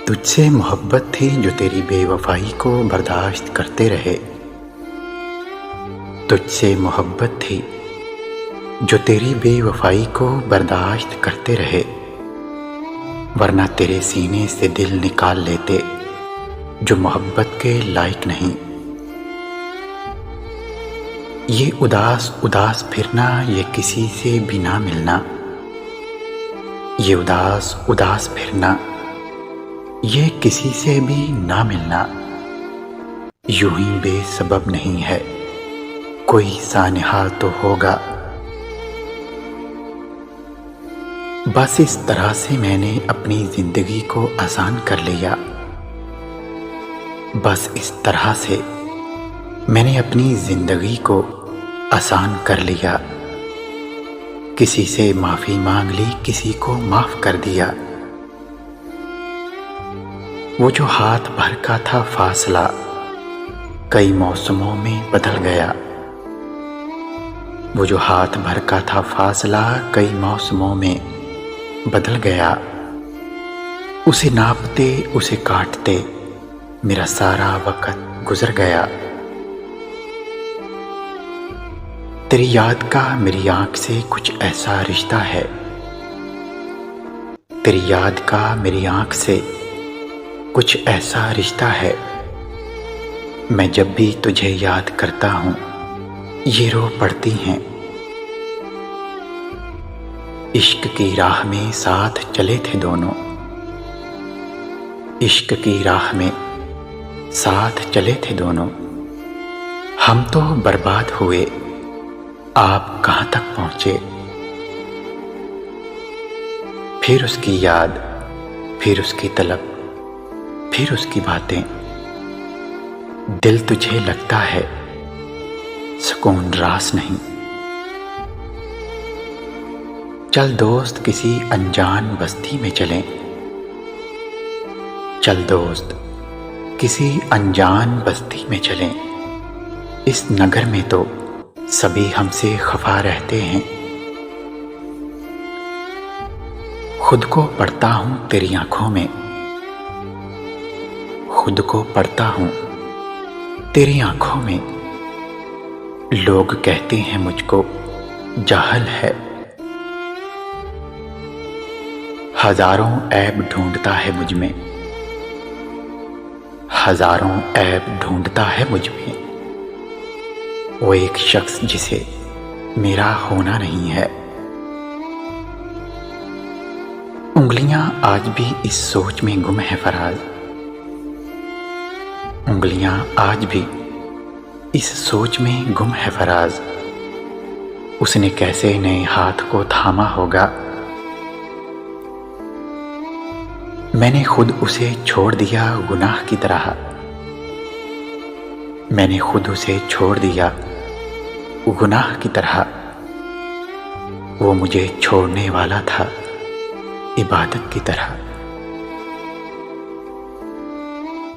तुझसे मोहब्बत थी जो तेरी बेवफाई को बर्दाश्त करते रहे। तुझसे मोहब्बत थी जो तेरी बेवफाई को बर्दाश्त करते रहे, वरना तेरे सीने से दिल निकाल लेते जो मोहब्बत के लायक नहीं। ये उदास उदास फिरना, ये किसी से भी ना मिलना, ये उदास उदास फिरना, ये किसी से भी ना मिलना, यूं ही बेसबब नहीं है, कोई सानिहा तो होगा। बस इस तरह से मैंने अपनी जिंदगी को आसान कर लिया। बस इस तरह से मैंने अपनी जिंदगी को आसान कर लिया। किसी से माफी मांग ली, किसी को माफ कर दिया। वो जो हाथ भर का था फासला कई मौसमों में बदल गया। वो जो हाथ भर का था फासला कई मौसमों में बदल गया। उसे नापते उसे काटते मेरा सारा वक्त गुजर गया। तेरी याद का मेरी आंख से कुछ ऐसा रिश्ता है। तेरी याद का मेरी आंख से कुछ ऐसा रिश्ता है। मैं जब भी तुझे याद करता हूं ये रो पड़ती हैं। इश्क की राह में साथ चले थे दोनों, इश्क की राह में साथ चले थे दोनों। हम तो बर्बाद हुए, आप कहां तक पहुंचे। फिर उसकी याद, फिर उसकी तलब, फिर उसकी बातें। दिल तुझे लगता है सुकून रास नहीं। चल दोस्त किसी अनजान बस्ती में चलें। चल दोस्त किसी अनजान बस्ती में चलें। इस नगर में तो सभी हमसे खफा रहते हैं। खुद को पढ़ता हूं तेरी आंखों में, खुद को पढ़ता हूं तेरी आंखों में। लोग कहते हैं मुझको जाहल है। हजारों ऐब ढूंढता है मुझ में, हजारों ऐब ढूंढता है मुझ में। वो एक शख्स जिसे मेरा होना नहीं है। उंगलियां आज भी इस सोच में गुम है फराज। उंगलियां आज भी इस सोच में गुम है फराज। उसने कैसे नए हाथ को थामा होगा। मैंने खुद उसे छोड़ दिया गुनाह की तरह। मैंने खुद उसे छोड़ दिया गुनाह की तरह। वो मुझे छोड़ने वाला था इबादत की तरह।